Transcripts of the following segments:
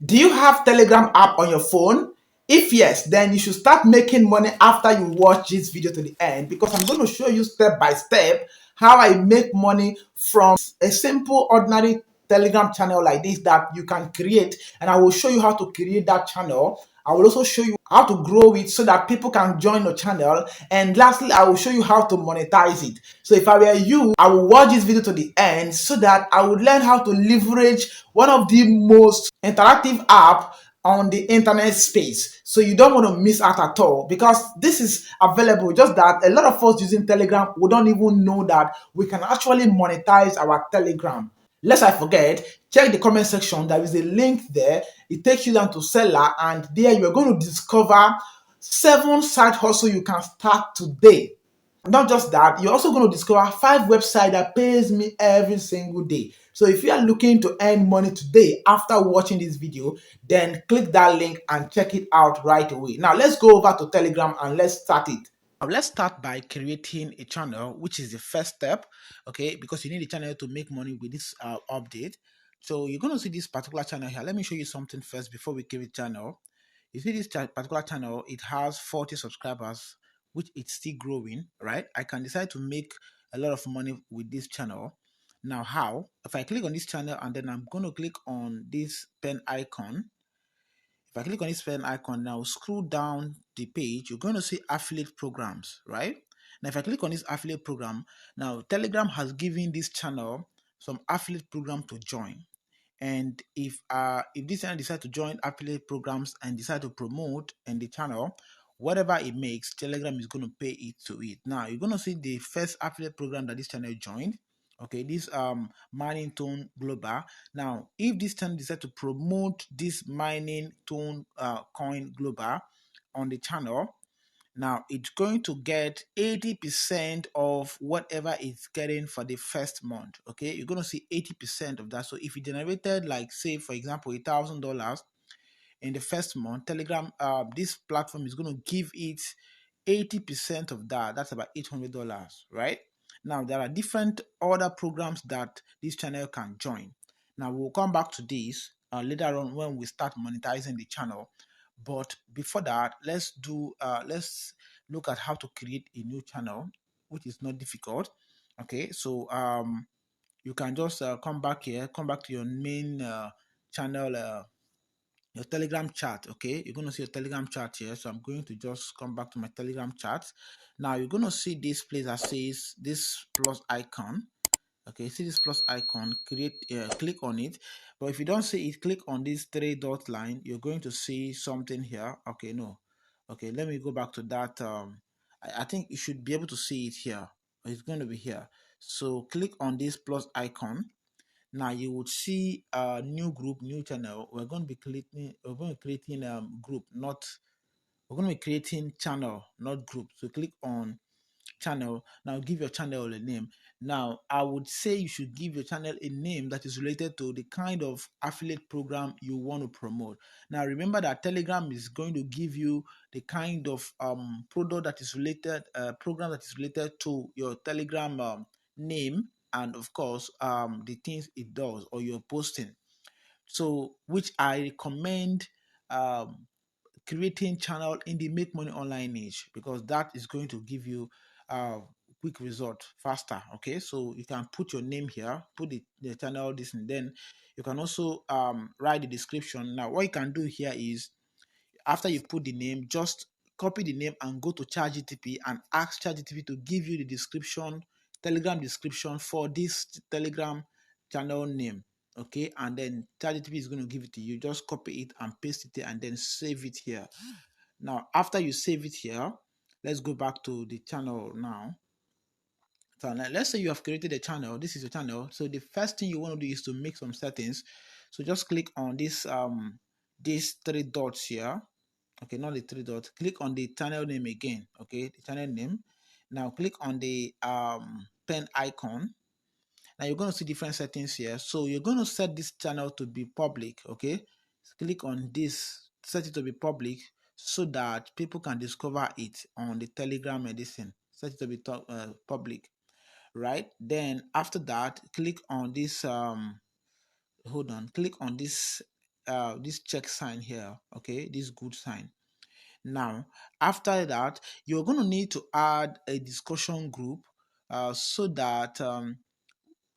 Do you have Telegram app on your phone? If yes, then you should start making money after you watch this video to the end, because I'm going to show you step by step how I make money from a simple ordinary Telegram channel like this that you can create, and I will show you how to create that channel. I will also show you how to grow it so that people can join your channel. And lastly, I will show you how to monetize it. So if I were you, I will watch this video to the end so that I would learn how to leverage one of the most interactive app on the internet space. So you don't want to miss out at all, because this is available. Just that a lot of us using Telegram, we don't even know that we can actually monetize our Telegram. Lest I forget, check the comment section. There is a link there. It takes you down to Seller, and there you are going to discover 7 side hustle you can start today. Not just that, you're also going to discover 5 websites that pays me every single day. So if you are looking to earn money today after watching this video, then click that link and check it out right away. Now let's go over to Telegram and let's start it. Now let's start by creating a channel, which is the first step, okay? Because you need a channel to make money with this update. So you're going to see this particular channel here. Let me show you something first before we create a channel. You see this particular channel, it has 40 subscribers, which it's still growing, right? I can decide to make a lot of money with this channel. Now how? If I click on this channel and then I'm going to click on this pen icon. If I click on this pen icon now, scroll down the page, you're going to see affiliate programs, right? Now if I click on this affiliate program, now Telegram has given this channel some affiliate program to join. And if this channel decide to join affiliate programs and decide to promote in the channel, whatever it makes, Telegram is going to pay it to it. Now you're going to see the first affiliate program that this channel joined. Okay, this mining tone global. Now if this channel decide to promote this mining tone coin global on the channel, now it's going to get 80% of whatever it's getting for the first month. Okay, you're going to see 80% of that. So if you generated, like, say for example, $1,000 in the first month, Telegram, this platform is going to give it 80% of that. That's about $800, right? Now there are different other programs that this channel can join. Now we'll come back to this later on when we start monetizing the channel. But before that, let's look at how to create a new channel, which is not difficult. Okay, so you can just come back here, come back to your main channel, your Telegram chat. Okay, you're going to see your Telegram chat here. So I'm going to just come back to my Telegram chat. Now you're going to see this place that says this plus icon. Okay, see this plus icon, click on it. But if you don't see it, click on this 3 dot line. You're going to see something here. Okay, no. Okay, let me go back to that. I think you should be able to see it here. It's going to be here. So click on this plus icon. Now you would see a new group, new channel. We're going to be creating group, not we're going to be creating channel, not group. So click on channel. Now give your channel a name. Now I would say you should give your channel a name that is related to the kind of affiliate program you want to promote. Now remember that Telegram is going to give you the kind of product that is related, program that is related to your Telegram name, and of course the things it does or you're posting. So which I recommend um, creating channel in the make money online niche, because that is going to give you quick result faster. Okay, so you can put your name here, put the channel this, and then you can also write the description. Now what you can do here is, after you put the name, just copy the name and go to ChatGPT and ask ChatGPT to give you the description, Telegram description for this Telegram channel name. Okay, and then ChatGPT is going to give it to you. Just copy it and paste it and then save it here. Now after you save it here, let's go back to the channel now. So now let's say you have created a channel. This is your channel. So the first thing you want to do is to make some settings. So just click on this these 3 dots here. Okay, not the 3 dots. Click on the channel name again. Okay, the channel name. Now click on the pen icon. Now you're going to see different settings here. So you're going to set this channel to be public. Okay, so click on this, set it to be public so that people can discover it on the Telegram edition. Set it to be public, right? Then after that, click on this hold on, click on this this check sign here, okay, this good sign. Now, after that, you're going to need to add a discussion group so that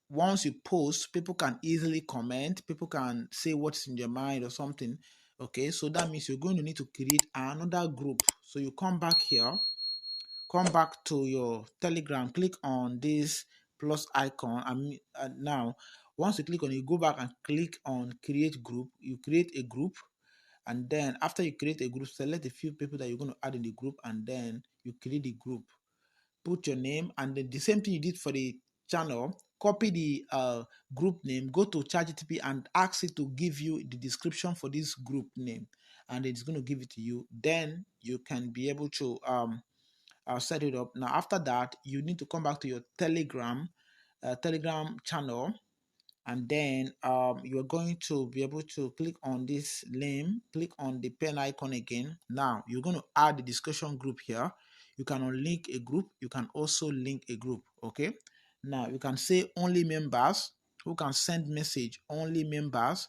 once you post, people can easily comment, people can say what's in their mind or something. Okay, so that means you're going to need to create another group. So you come back here, come back to your Telegram, click on this plus icon. Now, once you click on it, you go back and click on create group. You create a group, and then after you create a group, select a few people that you're going to add in the group, and then you create the group. Put your name, and then the same thing you did for the channel. Copy the group name, go to ChatGPT and ask it to give you the description for this group name, and it's going to give it to you. Then you can be able to set it up. Now after that, you need to come back to your Telegram channel, and then you're going to be able to click on this name, click on the pen icon again. Now you're going to add the discussion group here. You can unlink a group, you can also link a group. Okay, now you can say only members who can send message, only members.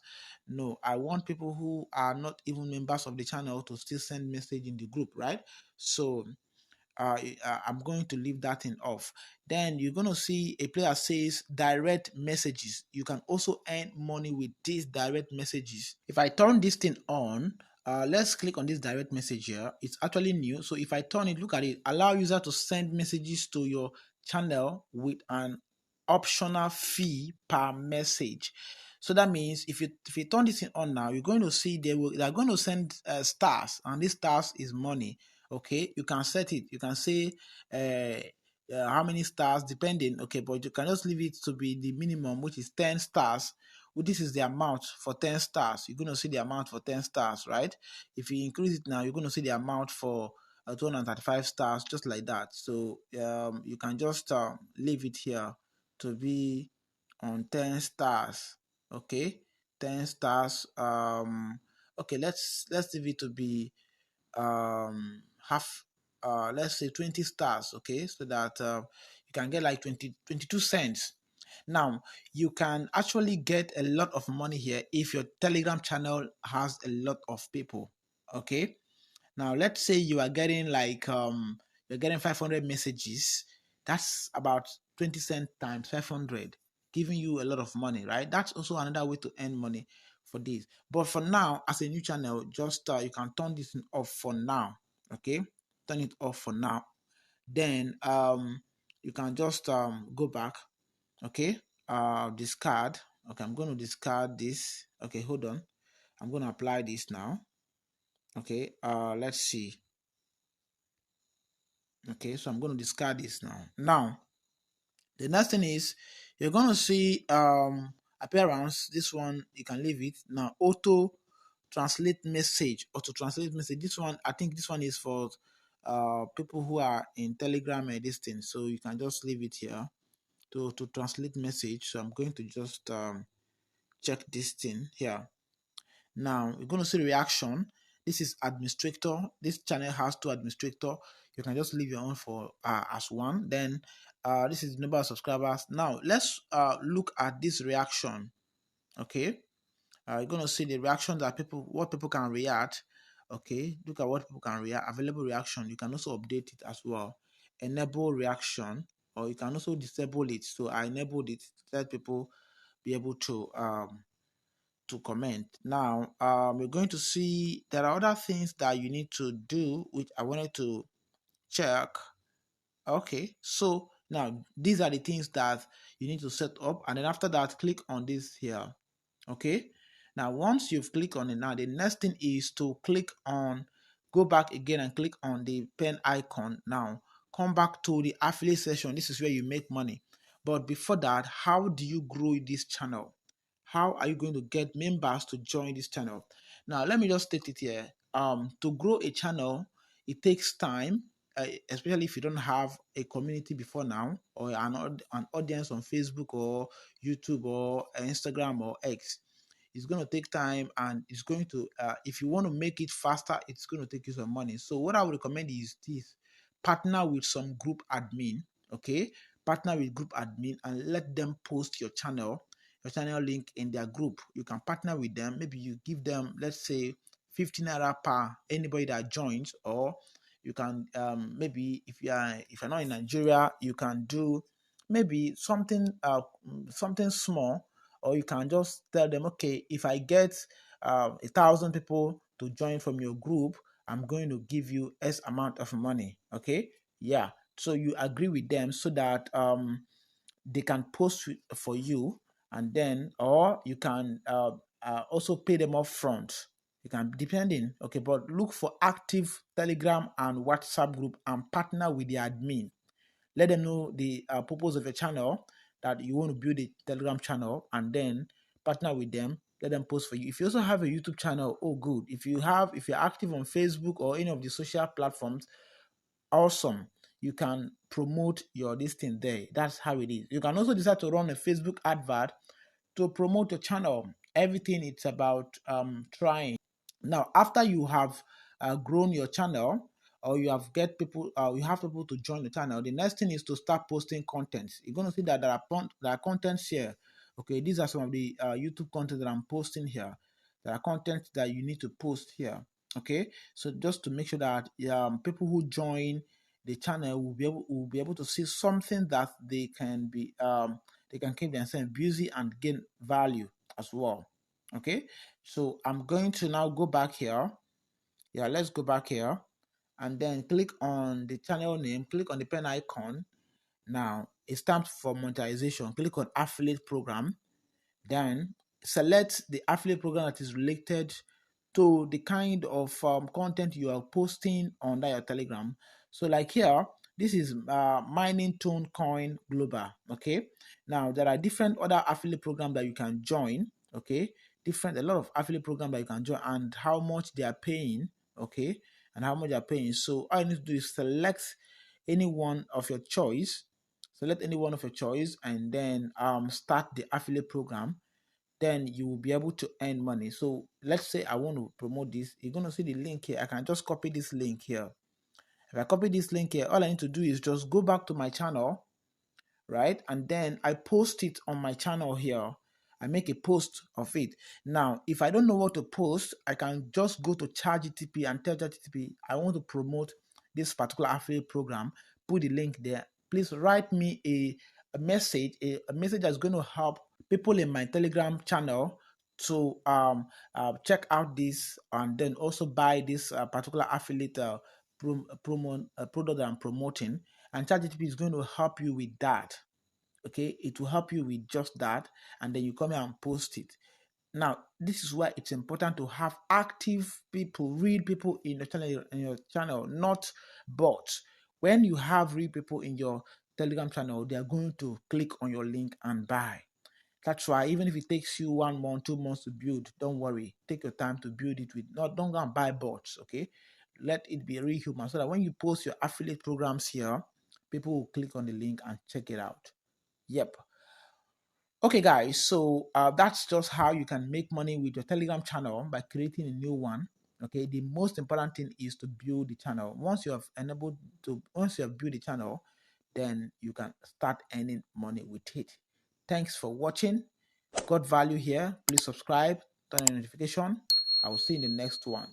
No, I want people who are not even members of the channel to still send message in the group, right? So I'm going to leave that in off. Then you're going to see a player says direct messages. You can also earn money with these direct messages. If I turn this thing on, let's click on this direct message here. It's actually new. So if I turn it, look at it, allow user to send messages to your channel with an optional fee per message. So that means if you turn this thing on now, you're going to see they're going to send stars, and this stars is money. Okay, you can set it, you can say how many stars depending. Okay, but you can just leave it to be the minimum, which is 10 stars. Well, this is the amount for 10 stars. You're going to see the amount for 10 stars, right? If you increase it now, you're going to see the amount for 235 stars, just like that. So you can just leave it here to be on 10 stars. Okay, 10 stars. Okay, let's leave it to be half, let's say 20 stars. Okay, so that you can get like 22 cents. Now you can actually get a lot of money here if your Telegram channel has a lot of people. Okay, now let's say you are getting like you're getting 500 messages. That's about 20 cents times 500, giving you a lot of money, right? That's also another way to earn money for this. But for now, as a new channel, just you can turn this off for now. Okay, turn it off for now. Then you can just go back. Okay, discard. Okay, I'm going to discard this. Okay, hold on. I'm going to apply this now. Okay, let's see. Okay, so I'm going to discard this now. Now, the next thing is you're going to see appearance. This one you can leave it. Now, auto translate message. Auto translate message. This one, I think this one is for people who are in Telegram and this thing. So you can just leave it here to translate message. So I'm going to just check this thing here. Now you're going to see reaction. This is administrator. This channel has two administrator. You can just leave your own for as one. Then this is the number of subscribers. Now let's look at this reaction. Okay, you're going to see the reaction that what people can react. Okay, look at what people can react. Available reaction. You can also update it as well. Enable reaction, or you can also disable it. So I enabled it to let people be able to comment. Now, you're going to see there are other things that you need to do, which I wanted to check. Okay, so now these are the things that you need to set up, and then after that, click on this here. Okay, now once you've clicked on it, now the next thing is to click on, go back again and click on the pen icon. Now come back to the affiliate session. This is where you make money. But before that, how do you grow this channel? How are you going to get members to join this channel? Now let me just state it here. To grow a channel, it takes time, especially if you don't have a community before now, or an audience on Facebook or YouTube or Instagram or X. It's going to take time, and it's going to if you want to make it faster, it's going to take you some money. So what I would recommend is this: partner with some group admin. Okay, partner with group admin and let them post your channel. your channel link in their group. You can partner with them. Maybe you give them, let's say, 15 naira per anybody that joins, or you can maybe if you're not in Nigeria, you can do maybe something small, or you can just tell them, okay, if I get 1,000 people to join from your group, I'm going to give you X amount of money. Okay, yeah. So you agree with them so that they can post for you, and then or you can also pay them up front. You can, depending. Okay, but look for active Telegram and WhatsApp group and partner with the admin. Let them know the purpose of your channel, that you want to build a Telegram channel, and then partner with them. Let them post for you. If you also have a YouTube channel, oh good. If you're active on Facebook or any of the social platforms, awesome. You can promote your this thing there. That's how it is. You can also decide to run a Facebook advert to promote your channel. Everything it's about trying. Now, after you have grown your channel, or you have people to join the channel, the next thing is to start posting content. You're going to see that there are contents here. Okay, these are some of the YouTube content that I'm posting here. There are content that you need to post here. Okay, so just to make sure that people who join the channel will be able to see something that they can keep themselves busy and gain value as well. Okay, so I'm going to now go back here. Yeah, let's go back here and then click on the channel name, click on the pen icon. Now it's time for monetization. Click on affiliate program, then select the affiliate program that is related to the kind of content you are posting on your Telegram. So like here, this is mining tone coin global. Okay, now there are different other affiliate programs that you can join. Okay, a lot of affiliate programs that you can join, and how much they are paying. Okay, and how much they are paying. So all you need to do is select any one of your choice. Select any one of your choice, and then start the affiliate program. Then you will be able to earn money. So let's say I want to promote this. You're going to see the link here. I can just copy this link here. If I copy this link here, all I need to do is just go back to my channel, right? And then I post it on my channel here. I make a post of it. Now, if I don't know what to post, I can just go to ChatGPT and tell ChatGPT, I want to promote this particular affiliate program. Put the link there. Please write me a message, a message that's going to help people in my Telegram channel to check out this, and then also buy this particular affiliate product that I'm promoting. And ChatGPT is going to help you with that. Okay, it will help you with just that, and then you come here and post it. Now, this is why it's important to have active people, real people in your channel, not bots. When you have real people in your Telegram channel, they are going to click on your link and buy. That's why even if it takes you 1 month, 2 months to build, don't worry. Take your time to build it with. Not don't go and buy bots. Okay, let it be real human, so that when you post your affiliate programs here, people will click on the link and check it out. Yep. Okay, guys, so that's just how you can make money with your Telegram channel by creating a new one. Okay, the most important thing is to build the channel. Once you have built the channel, then you can start earning money with it. Thanks for watching. Got value here? Please subscribe, turn on notification. I will see you in the next one.